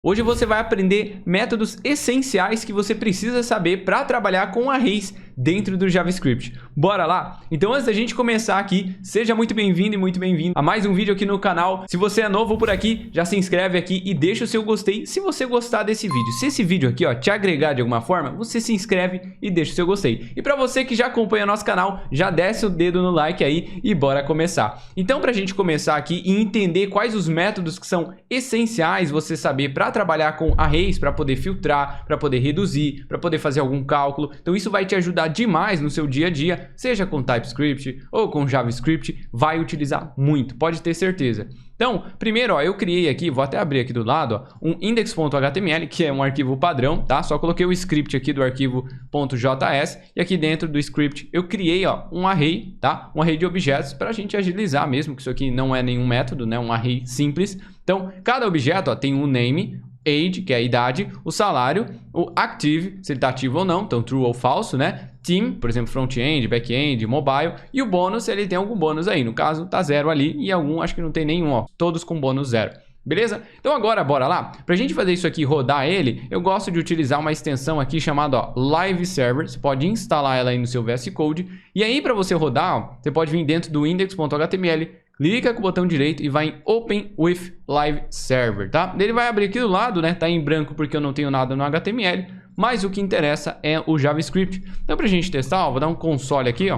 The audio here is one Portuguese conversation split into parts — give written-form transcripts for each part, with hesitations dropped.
Hoje você vai aprender métodos essenciais que você precisa saber para trabalhar com arrays dentro do JavaScript. Bora lá? Então antes da gente começar aqui, seja muito bem-vindo e muito bem-vindo a mais um vídeo aqui no canal. Se você é novo por aqui, já se inscreve aqui e deixa o seu gostei se você gostar desse vídeo. Se esse vídeo aqui te agregar de alguma forma, você se inscreve e deixa o seu gostei. E para você que já acompanha nosso canal, já desce o dedo no like aí e bora começar. Então pra gente começar aqui e entender quais os métodos que são essenciais você saber para trabalhar com arrays, para poder filtrar, para poder reduzir, para poder fazer algum cálculo. Então isso vai te ajudar demais no seu dia a dia, seja com TypeScript ou com JavaScript, vai utilizar muito, pode ter certeza. Então, primeiro, eu criei aqui, vou até abrir aqui do lado, um index.html, que é um arquivo padrão, tá? Só coloquei o script aqui do arquivo .js e aqui dentro do script eu criei, um array, tá? Um array de objetos para a gente agilizar mesmo, que isso aqui não é nenhum método, né? Um array simples. Então, cada objeto, tem um name, age, que é a idade, o salário, o active, se ele está ativo ou não, então true ou falso, né? Team, por exemplo, front-end, back-end, mobile, e o bônus, se ele tem algum bônus aí, no caso tá 0 ali e algum acho que não tem nenhum, todos com bônus 0. Beleza? Então agora bora lá. Pra gente fazer isso aqui, rodar ele, eu gosto de utilizar uma extensão aqui chamada Live Server. Você pode instalar ela aí no seu VS Code. E aí para você rodar, você pode vir dentro do index.html, clica com o botão direito e vai em Open with Live Server, tá? Ele vai abrir aqui do lado, né? Tá em branco porque eu não tenho nada no HTML, mas o que interessa é o JavaScript. Então pra gente testar, vou dar um console aqui,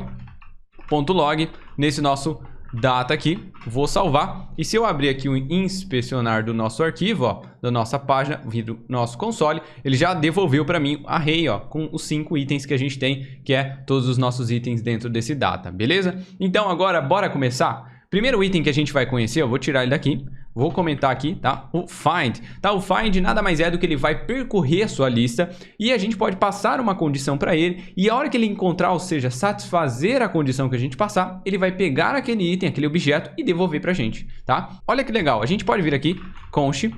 .log nesse nosso data aqui, vou salvar e se eu abrir aqui o inspecionar do nosso arquivo, da nossa página, vir do nosso console, ele já devolveu para mim o array, com os 5 itens que a gente tem, que é todos os nossos itens dentro desse data, beleza? Então agora bora começar? Primeiro item que a gente vai conhecer, eu vou tirar ele daqui, vou comentar aqui, tá? O find, tá? O find nada mais é do que ele vai percorrer a sua lista e a gente pode passar uma condição para ele e a hora que ele encontrar, ou seja, satisfazer a condição que a gente passar, ele vai pegar aquele item, aquele objeto e devolver pra gente, tá? Olha que legal, a gente pode vir aqui, const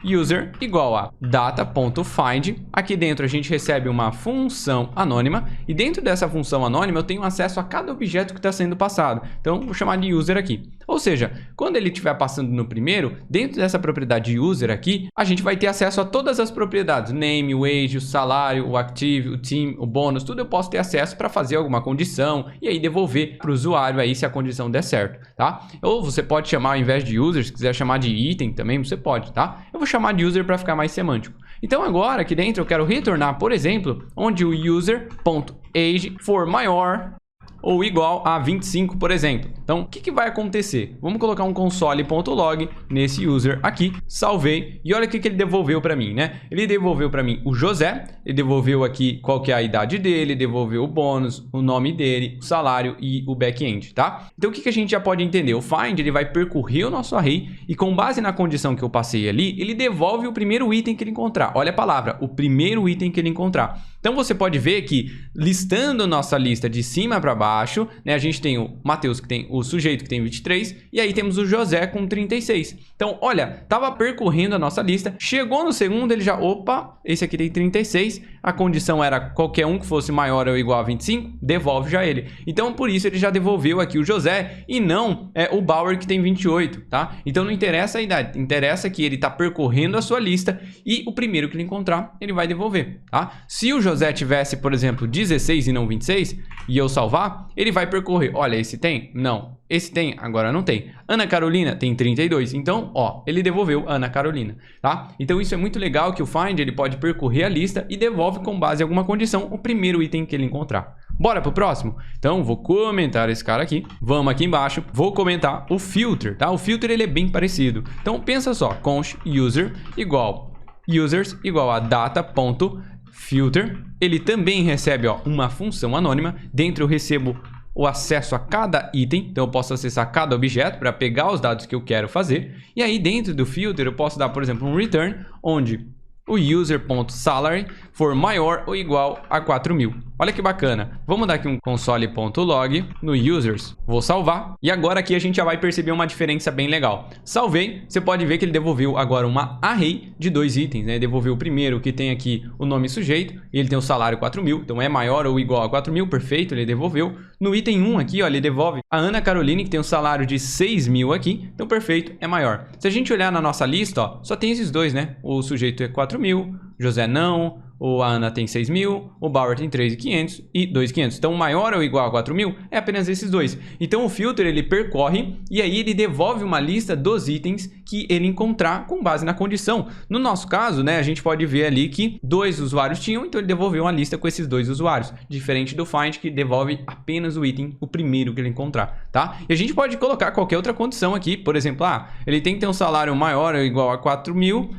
user igual a data.find. Aqui dentro a gente recebe uma função anônima e dentro dessa função anônima eu tenho acesso a cada objeto que está sendo passado. Então vou chamar de user aqui. Ou seja, quando ele estiver passando no primeiro, dentro dessa propriedade user aqui, a gente vai ter acesso a todas as propriedades, name, o age, o salário, o active, o team, o bônus, tudo eu posso ter acesso para fazer alguma condição e aí devolver para o usuário aí se a condição der certo, tá? Ou você pode chamar ao invés de user, se quiser chamar de item também, você pode, tá? Eu vou chamar de user para ficar mais semântico. Então agora aqui dentro eu quero retornar, por exemplo, onde o user.age for maior ou igual a 25, por exemplo. Então, o que vai acontecer? Vamos colocar um console.log nesse user aqui, salvei, e olha o que ele devolveu para mim, né? Ele devolveu para mim o José, ele devolveu aqui qual que é a idade dele, devolveu o bônus, o nome dele, o salário e o back-end, tá? Então, o que a gente já pode entender? O find, ele vai percorrer o nosso array e com base na condição que eu passei ali, ele devolve o primeiro item que ele encontrar. Olha a palavra, o primeiro item que ele encontrar. Então, você pode ver que, listando nossa lista de cima para baixo, né, a gente tem o Matheus, que tem o sujeito que tem 23, e aí temos o José com 36. Então, olha, estava percorrendo a nossa lista, chegou no segundo, ele já, opa, esse aqui tem 36, a condição era qualquer um que fosse maior ou igual a 25, devolve já ele. Então, por isso, ele já devolveu aqui o José e não o Bauer que tem 28, tá? Então, não interessa a idade, interessa que ele está percorrendo a sua lista e o primeiro que ele encontrar, ele vai devolver, tá? Se o José tivesse, por exemplo, 16 e não 26, e eu salvar, ele vai percorrer. Olha, esse tem? Não. Esse tem? Agora não tem. Ana Carolina tem 32. Então, ele devolveu Ana Carolina, tá? Então, isso é muito legal que o find, ele pode percorrer a lista e devolve com base em alguma condição o primeiro item que ele encontrar. Bora pro próximo? Então, vou comentar esse cara aqui. Vamos aqui embaixo. Vou comentar o filter, tá? O filter, ele é bem parecido. Então, pensa só. Const user igual users igual a data.filter. Ele também recebe uma função anônima. Dentro eu recebo o acesso a cada item, então eu posso acessar cada objeto para pegar os dados que eu quero fazer. E aí dentro do filter eu posso dar, por exemplo, um return, onde o user.salary for maior ou igual a 4.000. Olha que bacana. Vamos dar aqui um console.log no users. Vou salvar. E agora aqui a gente já vai perceber uma diferença bem legal. Salvei. Você pode ver que ele devolveu agora uma array de 2 itens, né? Devolveu o primeiro, que tem aqui o nome sujeito. E ele tem o salário 4.000. Então é maior ou igual a 4.000. Perfeito, ele devolveu. No item 1 aqui, ó, ele devolve a Ana Caroline, que tem um salário de 6.000 aqui. Então perfeito, é maior. Se a gente olhar na nossa lista, ó, só tem esses dois, né? O sujeito é 4.000, José não, a Ana tem 6.000, o Bauer tem 3.500 e 2.500. Então, maior ou igual a 4.000 é apenas esses dois. Então, o filter ele percorre e aí ele devolve uma lista dos itens que ele encontrar com base na condição. No nosso caso, né, a gente pode ver ali que 2 usuários tinham, então ele devolveu uma lista com esses 2 usuários. Diferente do find, que devolve apenas o item, o primeiro que ele encontrar, tá? E a gente pode colocar qualquer outra condição aqui. Por exemplo, ele tem que ter um salário maior ou igual a 4.000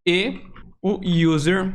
e o user.active.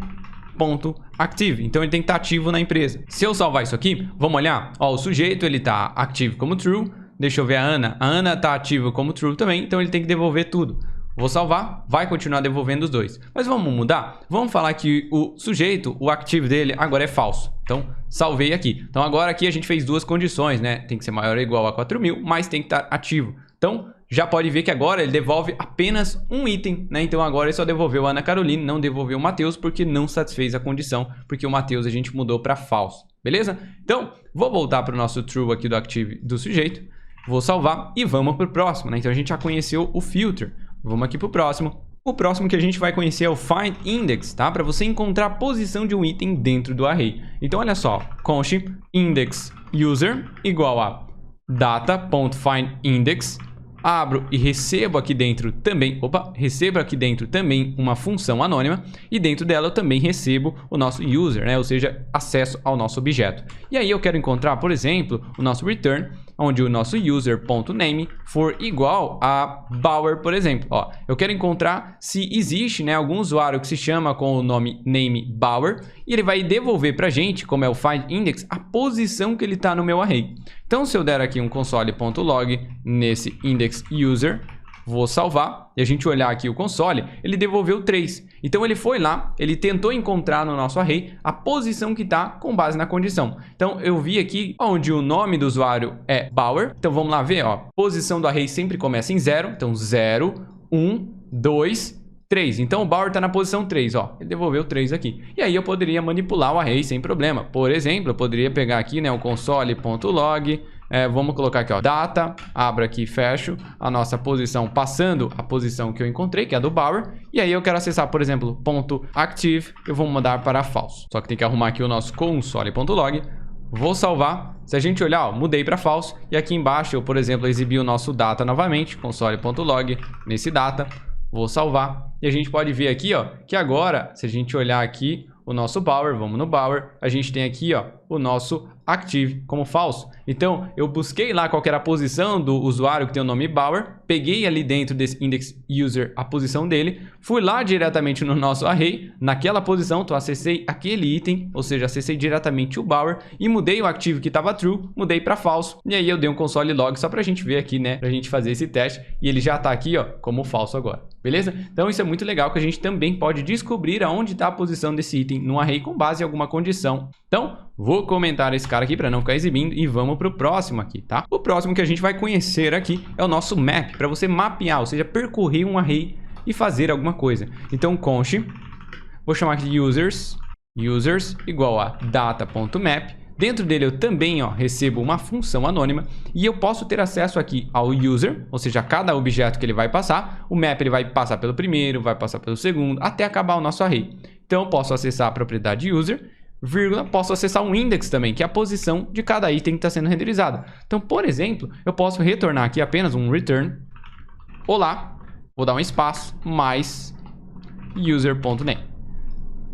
Então ele tem que estar ativo na empresa. Se eu salvar isso aqui, vamos olhar. Ó, o sujeito ele está ativo como true. Deixa eu ver a Ana. A Ana está ativa como true também. Então ele tem que devolver tudo. Vou salvar, vai continuar devolvendo os dois. Mas vamos mudar? Vamos falar que o sujeito, o active dele, agora é falso. Então, salvei aqui. Então, agora aqui a gente fez duas condições, né? Tem que ser maior ou igual a 4.000, mas tem que estar ativo. Então, já pode ver que agora ele devolve apenas um item, né? Então, agora ele só devolveu a Ana Caroline, não devolveu o Matheus, porque não satisfez a condição, porque o Matheus a gente mudou para falso. Beleza? Então, vou voltar para o nosso true aqui do active do sujeito. Vou salvar e vamos para o próximo, né? Então, a gente já conheceu o filter. Vamos aqui para o próximo. O próximo que a gente vai conhecer é o find index, tá? Para você encontrar a posição de um item dentro do array. Então, olha só. Const index user igual a data.findIndex. Abro e recebo aqui dentro também, uma função anônima e dentro dela eu também recebo o nosso user, né? Ou seja, acesso ao nosso objeto. E aí eu quero encontrar, por exemplo, o nosso return, onde o nosso user.name for igual a Bauer, por exemplo. Ó, eu quero encontrar se existe, né, algum usuário que se chama com o nome name Bauer e ele vai devolver para a gente, como é o find index, a posição que ele está no meu array. Então, se eu der aqui um console.log nesse index user, vou salvar e a gente olhar aqui o console, ele devolveu 3. Então, ele foi lá, ele tentou encontrar no nosso array a posição que está com base na condição. Então, eu vi aqui onde o nome do usuário é Bauer. Então, vamos lá ver, ó. Posição do array sempre começa em 0. Então, 0, 1, 2, 3. Então, o Bauer está na posição 3, ó. Ele devolveu 3 aqui. E aí, eu poderia manipular o array sem problema. Por exemplo, eu poderia pegar aqui, né, o console.log. Vamos colocar aqui, ó, data, abro aqui e fecho a nossa posição, passando a posição que eu encontrei, que é a do Bauer. E aí eu quero acessar, por exemplo, .active, eu vou mudar para falso. Só que tem que arrumar aqui o nosso console.log. Vou salvar. Se a gente olhar, ó, mudei para falso. E aqui embaixo eu, por exemplo, exibi o nosso data novamente, console.log, nesse data. Vou salvar. E a gente pode ver aqui, ó, que agora, se a gente olhar aqui o nosso Bauer, vamos no Bauer, a gente tem aqui, ó, o nosso active como falso. Então, eu busquei lá qual que era a posição do usuário que tem o nome Bauer, peguei ali dentro desse index user a posição dele, fui lá diretamente no nosso array, naquela posição, então acessei aquele item, ou seja, acessei diretamente o Bauer e mudei o active que estava true, mudei para falso, e aí eu dei um console log só para a gente ver aqui, né, para a gente fazer esse teste, e ele já está aqui, ó, como falso agora, beleza? Então, isso é muito legal que a gente também pode descobrir aonde está a posição desse item no array com base em alguma condição. Então, vou comentar esse cara aqui para não ficar exibindo e vamos para o próximo aqui, tá? O próximo que a gente vai conhecer aqui é o nosso map, para você mapear, ou seja, percorrer um array e fazer alguma coisa. Então, const, vou chamar aqui de users igual a data.map. Dentro dele eu também, ó, recebo uma função anônima e eu posso ter acesso aqui ao user, ou seja, a cada objeto que ele vai passar. O map ele vai passar pelo primeiro, vai passar pelo segundo, até acabar o nosso array. Então, eu posso acessar a propriedade user, vírgula, posso acessar um index também, que é a posição de cada item que está sendo renderizado. Então, por exemplo, eu posso retornar aqui apenas um return. Olá, vou dar um espaço, mais user.name.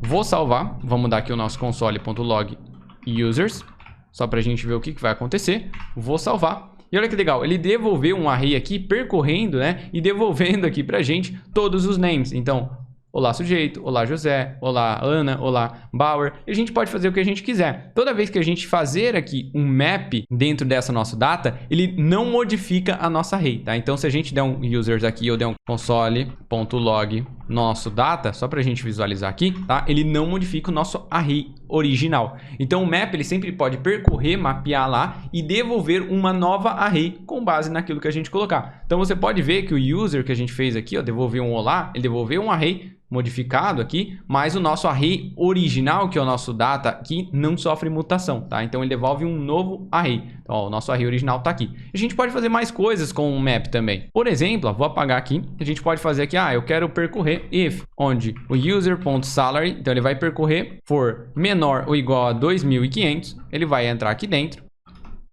Vou salvar, vamos dar aqui o nosso console.log users, só para a gente ver o que vai acontecer. Vou salvar. E olha que legal, ele devolveu um array aqui, percorrendo, né, e devolvendo aqui para a gente todos os names. Então, olá sujeito, olá José, olá Ana, olá Bauer. E a gente pode fazer o que a gente quiser. Toda vez que a gente fazer aqui um map dentro dessa nossa data, ele não modifica a nossa array, tá? Então, se a gente der um users aqui, eu der um console.log nosso data, só para a gente visualizar aqui, tá? Ele não modifica o nosso array original. Então o map ele sempre pode percorrer, mapear lá e devolver uma nova array com base naquilo que a gente colocar. Então você pode ver que o user que a gente fez aqui, ó, devolveu um olá, ele devolveu um array modificado aqui, mas o nosso array original, que é o nosso data aqui, não sofre mutação, tá? Então ele devolve um novo array. Então, ó, o nosso array original tá aqui. A gente pode fazer mais coisas com o map também. Por exemplo, ó, vou apagar aqui. A gente pode fazer aqui, eu quero percorrer if, onde o user.salary, então ele vai percorrer for menor ou igual a 2.500, ele vai entrar aqui dentro.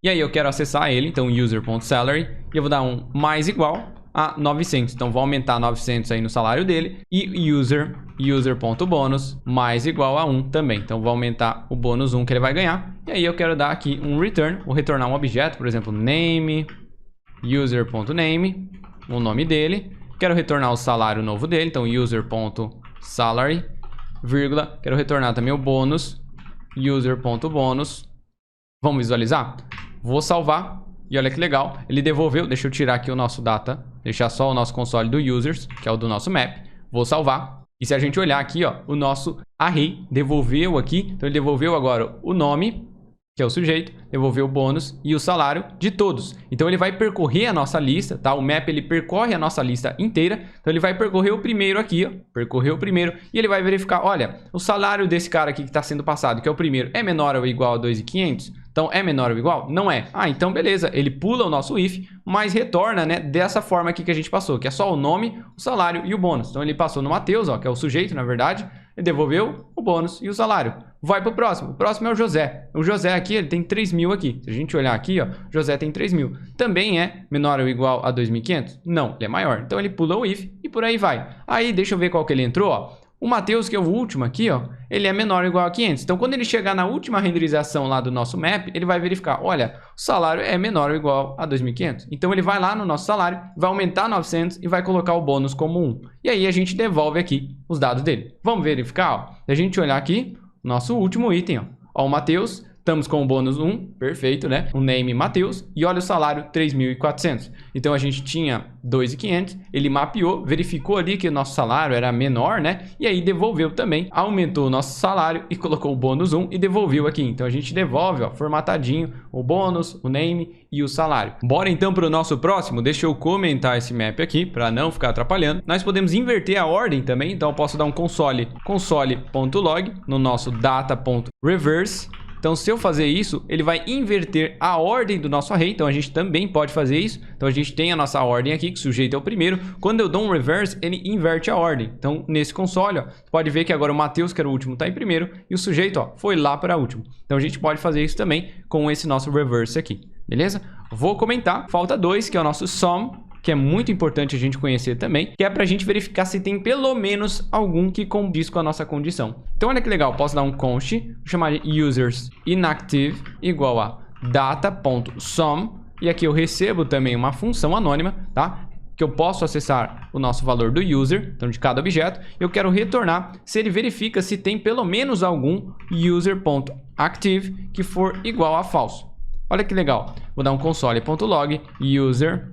E aí eu quero acessar ele, então user.salary, e eu vou dar um mais igual a 900. Então vou aumentar 900 aí no salário dele. E user.bonus mais igual a 1 também. Então vou aumentar o bônus 1 que ele vai ganhar. E aí eu quero dar aqui um return. Vou retornar um objeto, por exemplo, name, user.name, o nome dele. Quero retornar o salário novo dele. Então user.salary, vírgula. Quero retornar também o bônus, user.bonus. Vamos visualizar? Vou salvar. E olha que legal, ele devolveu, deixa eu tirar aqui o nosso data, deixar só o nosso console do users, que é o do nosso map. Vou salvar. E se a gente olhar aqui, ó, o nosso array devolveu aqui, então ele devolveu agora o nome, que é o sujeito, devolveu o bônus e o salário de todos. Então ele vai percorrer a nossa lista, tá? O map ele percorre a nossa lista inteira, então ele vai percorrer o primeiro aqui, ó, percorrer o primeiro e ele vai verificar, olha, o salário desse cara aqui que está sendo passado, que é o primeiro, é menor ou igual a 2.500? Então, é menor ou igual? Não é. Então beleza, ele pula o nosso if, mas retorna, né, dessa forma aqui que a gente passou, que é só o nome, o salário e o bônus. Então ele passou no Matheus, ó, que é o sujeito, na verdade, ele devolveu o bônus e o salário. Vai pro próximo. O próximo é o José. O José aqui, ele tem 3.000 aqui. Se a gente olhar aqui, ó, José tem 3.000. Também é menor ou igual a 2.500? Não, ele é maior. Então ele pula o if e por aí vai. Aí, deixa eu ver qual que ele entrou, ó. O Matheus, que é o último aqui, ó, ele é menor ou igual a 500. Então, quando ele chegar na última renderização lá do nosso map, ele vai verificar, olha, o salário é menor ou igual a 2.500. Então, ele vai lá no nosso salário, vai aumentar 900 e vai colocar o bônus como 1. E aí, a gente devolve aqui os dados dele. Vamos verificar, ó. Se a gente olhar aqui, nosso último item, ó. Ó, o Matheus, estamos com o bônus 1, perfeito, né? O name Matheus e olha o salário 3.400. Então a gente tinha 2.500, ele mapeou, verificou ali que o nosso salário era menor, né? E aí devolveu também, aumentou o nosso salário e colocou o bônus 1 e devolveu aqui. Então a gente devolve, ó, formatadinho, o bônus, o name e o salário. Bora então para o nosso próximo. Deixa eu comentar esse map aqui para não ficar atrapalhando. Nós podemos inverter a ordem também, então eu posso dar um console.log no nosso data.reverse. Então, se eu fazer isso, ele vai inverter a ordem do nosso array. Então, a gente também pode fazer isso. Então, a gente tem a nossa ordem aqui, que o sujeito é o primeiro. Quando eu dou um reverse, ele inverte a ordem. Então, nesse console, ó, você pode ver que agora o Matheus, que era o último, está em primeiro. E o sujeito, ó, foi lá para último. Então, a gente pode fazer isso também com esse nosso reverse aqui. Beleza? Vou comentar. Falta 2, que é o nosso sum, que é muito importante a gente conhecer também, que é para a gente verificar se tem pelo menos algum que condiz com a nossa condição. Então, olha que legal, posso dar um const, vou chamar de users inactive igual a data.sum, e aqui eu recebo também uma função anônima, tá? Que eu posso acessar o nosso valor do user, então de cada objeto, eu quero retornar se ele verifica se tem pelo menos algum user.active que for igual a falso. Olha que legal, vou dar um console.log user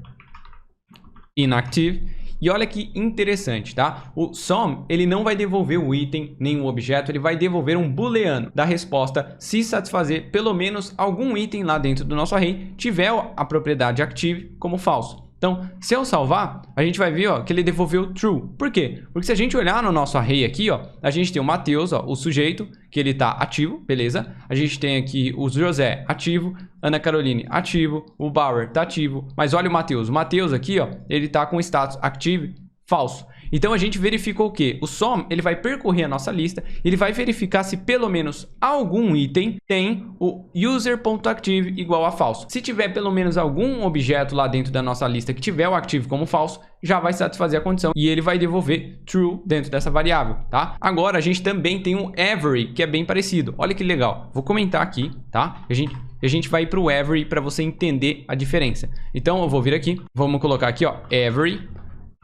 inactive. E olha que interessante, tá? O sum, ele não vai devolver o item, nem o objeto, ele vai devolver um booleano da resposta se satisfazer pelo menos algum item lá dentro do nosso array tiver a propriedade active como falso. Então, se eu salvar, a gente vai ver, ó, que ele devolveu true. Por quê? Porque se a gente olhar no nosso array aqui, ó, a gente tem o Matheus, ó, o sujeito, que ele tá ativo, beleza? A gente tem aqui o José ativo, Ana Caroline ativo, o Bauer tá ativo, mas olha o Matheus aqui, ó, ele tá com status active falso. Então a gente verificou o quê? O sum, ele vai percorrer a nossa lista, ele vai verificar se pelo menos algum item tem o user.active igual a falso. Se tiver pelo menos algum objeto lá dentro da nossa lista que tiver o active como falso, já vai satisfazer a condição e ele vai devolver true dentro dessa variável, tá? Agora a gente também tem um every, que é bem parecido. Olha que legal. Vou comentar aqui, tá? A gente vai para o every para você entender a diferença. Então eu vou vir aqui, vamos colocar aqui, ó, every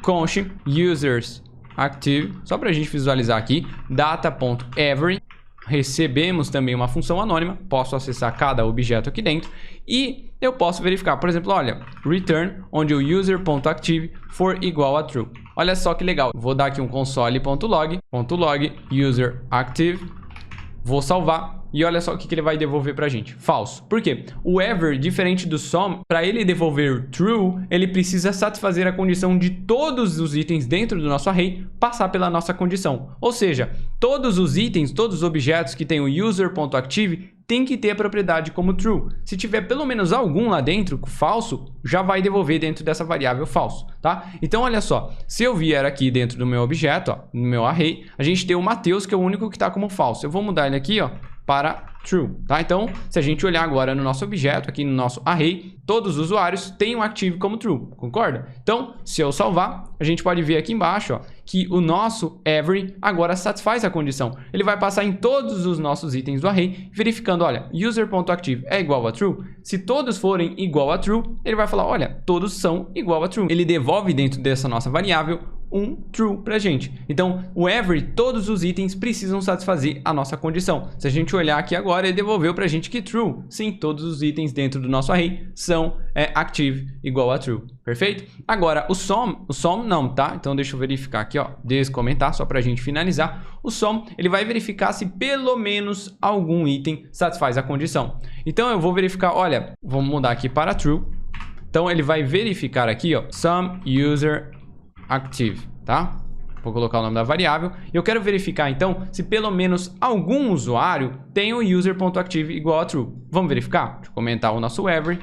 const users active, só para a gente visualizar aqui, data.every, recebemos também uma função anônima, posso acessar cada objeto aqui dentro e eu posso verificar, por exemplo, olha, return, onde o user.active for igual a true. Olha só que legal. Vou dar aqui um console.log, user active, vou salvar. E olha só o que ele vai devolver pra gente. Falso. Por quê? O ever, diferente do some, para ele devolver true, ele precisa satisfazer a condição de todos os itens dentro do nosso array passar pela nossa condição. Ou seja, todos os itens, todos os objetos que tem o user.active tem que ter a propriedade como true. Se tiver pelo menos algum lá dentro, falso, já vai devolver dentro dessa variável falso, tá? Então, olha só, se eu vier aqui dentro do meu objeto, ó, no meu array, a gente tem o Matheus, que é o único que está como falso. Eu vou mudar ele aqui, ó, para true, tá? Então, se a gente olhar agora no nosso objeto, aqui no nosso array, todos os usuários têm um active como true, concorda? Então, se eu salvar, a gente pode ver aqui embaixo, ó, que o nosso every agora satisfaz a condição. Ele vai passar em todos os nossos itens do array, verificando, olha, user.active é igual a true. Se todos forem igual a true, ele vai falar, olha, todos são igual a true. Ele devolve dentro dessa nossa variável um true pra gente. Então, o every, todos os itens precisam satisfazer a nossa condição. Se a gente olhar aqui agora, ele devolveu pra gente que true. Sim, todos os itens dentro do nosso array são active igual a true. Perfeito? Agora, o some não, tá? Então, deixa eu verificar aqui, ó, descomentar, só pra gente finalizar. O some, ele vai verificar se pelo menos algum item satisfaz a condição. Então, eu vou verificar, olha, vamos mudar aqui para true. Então, ele vai verificar aqui, ó, some user active, tá? Vou colocar o nome da variável. Eu quero verificar, então, se pelo menos algum usuário tem o user.active igual a true. Vamos verificar? Deixa eu comentar o nosso every.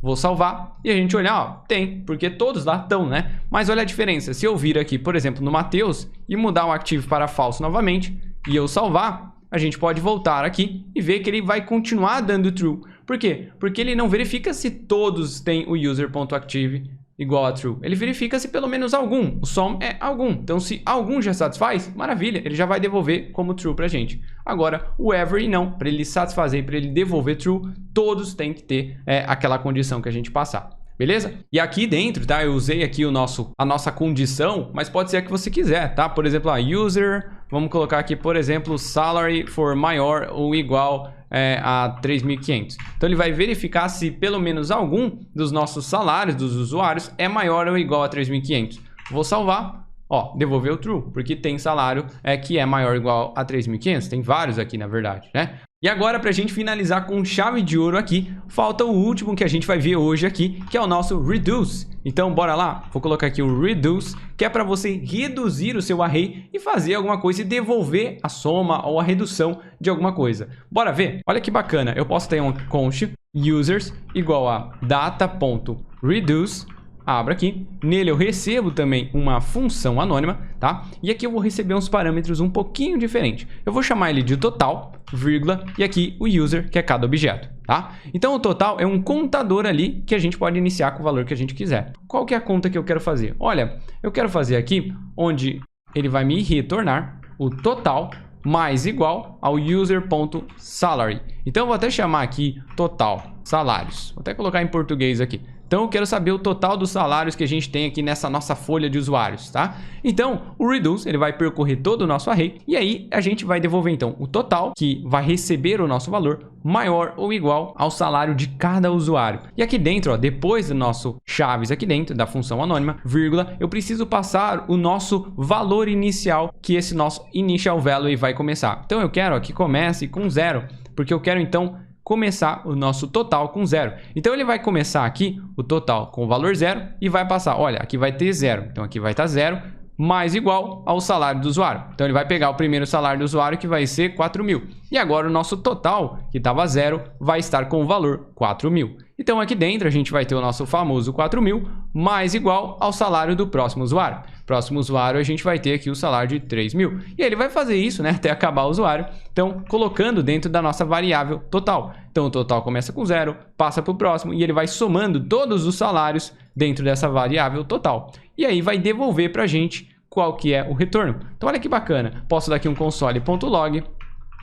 Vou salvar e a gente olhar, ó, tem, porque todos lá estão, né? Mas olha a diferença. Se eu vir aqui, por exemplo, no Matheus e mudar o active para falso novamente e eu salvar, a gente pode voltar aqui e ver que ele vai continuar dando true. Por quê? Porque ele não verifica se todos têm o user.active igual a true. Ele verifica se pelo menos algum. O some é algum. Então, se algum já satisfaz, maravilha, ele já vai devolver como true pra gente. Agora, o every não. Para ele satisfazer, para ele devolver true, todos têm que ter aquela condição que a gente passar. Beleza? E aqui dentro, tá? Eu usei aqui a nossa condição, mas pode ser a que você quiser, tá? Por exemplo, a user, vamos colocar aqui, por exemplo, salary for maior ou igual a 3.500. Então, ele vai verificar se pelo menos algum dos nossos salários dos usuários é maior ou igual a 3.500. Vou salvar. Ó, devolveu true, porque tem salário que é maior ou igual a 3.500. Tem vários aqui, na verdade, né? E agora, para a gente finalizar com chave de ouro aqui, falta o último que a gente vai ver hoje aqui, que é o nosso reduce. Então, bora lá. Vou colocar aqui o reduce, que é para você reduzir o seu array e fazer alguma coisa e devolver a soma ou a redução de alguma coisa. Bora ver? Olha que bacana. Eu posso ter um const users igual a data.reduce. Abro aqui, nele eu recebo também uma função anônima, tá? E aqui eu vou receber uns parâmetros um pouquinho diferentes. Eu vou chamar ele de total, vírgula, e aqui o user, que é cada objeto, tá? Então o total é um contador ali que a gente pode iniciar com o valor que a gente quiser. Qual que é a conta que eu quero fazer? Olha, eu quero fazer aqui onde ele vai me retornar o total mais igual ao user.salary. Então eu vou até chamar aqui total salários. Vou até colocar em português aqui. Então, eu quero saber o total dos salários que a gente tem aqui nessa nossa folha de usuários, tá? Então, o reduce, ele vai percorrer todo o nosso array e aí a gente vai devolver, então, o total, que vai receber o nosso valor maior ou igual ao salário de cada usuário. E aqui dentro, ó, depois do nosso chaves aqui dentro, da função anônima, vírgula, eu preciso passar o nosso valor inicial, que esse nosso initial value vai começar. Então, eu quero que comece com 0, porque eu quero, então, começar o nosso total com 0. Então, ele vai começar aqui o total com o valor 0 e vai passar, olha, aqui vai ter 0. Então, aqui vai estar 0 mais igual ao salário do usuário. Então, ele vai pegar o primeiro salário do usuário, que vai ser 4.000. E agora, o nosso total, que estava 0, vai estar com o valor 4.000. Então, aqui dentro, a gente vai ter o nosso famoso 4.000 mais igual ao salário do próximo usuário. Próximo usuário, a gente vai ter aqui o salário de 3.000. E ele vai fazer isso, né, até acabar o usuário. Então, colocando dentro da nossa variável total. Então, o total começa com 0, passa para o próximo e ele vai somando todos os salários dentro dessa variável total. E aí, vai devolver para a gente qual que é o retorno. Então, olha que bacana. Posso dar aqui um console.log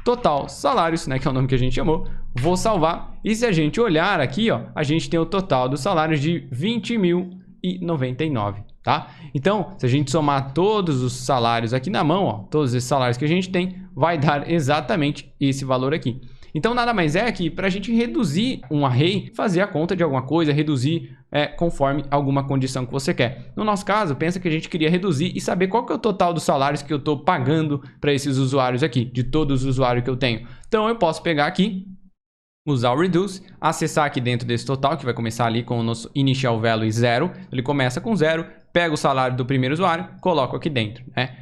total salários, né, que é o nome que a gente chamou. Vou salvar. E se a gente olhar aqui, ó, a gente tem o total dos salários de 20.099, tá? Então, se a gente somar todos os salários aqui na mão, ó, todos esses salários que a gente tem, vai dar exatamente esse valor aqui. Então, nada mais é que para a gente reduzir um array, fazer a conta de alguma coisa, reduzir conforme alguma condição que você quer. No nosso caso, pensa que a gente queria reduzir e saber qual que é o total dos salários que eu estou pagando para esses usuários aqui, de todos os usuários que eu tenho. Então eu posso pegar aqui, usar o Reduce, acessar aqui dentro desse total, que vai começar ali com o nosso Initial Value 0. Ele começa com 0, pega o salário do primeiro usuário, coloca aqui dentro, né?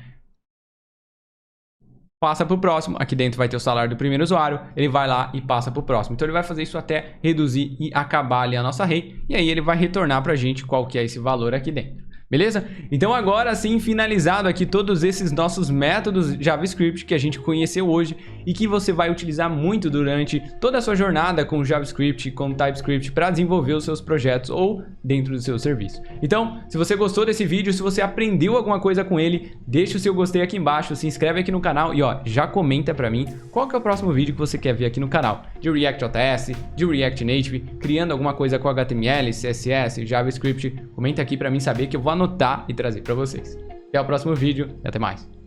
Passa para o próximo, aqui dentro vai ter o salário do primeiro usuário, ele vai lá e passa para o próximo. Então ele vai fazer isso até reduzir e acabar ali a nossa array, e aí ele vai retornar para a gente qual que é esse valor aqui dentro. Beleza? Então agora sim, finalizado aqui todos esses nossos métodos JavaScript que a gente conheceu hoje e que você vai utilizar muito durante toda a sua jornada com JavaScript, com TypeScript para desenvolver os seus projetos ou dentro do seu serviço. Então, se você gostou desse vídeo, se você aprendeu alguma coisa com ele, deixa o seu gostei aqui embaixo, se inscreve aqui no canal e ó, já comenta para mim qual que é o próximo vídeo que você quer ver aqui no canal. De React.js, de React Native, criando alguma coisa com HTML, CSS, JavaScript, comenta aqui para mim saber que eu vou anotar e trazer para vocês. Até o próximo vídeo e até mais.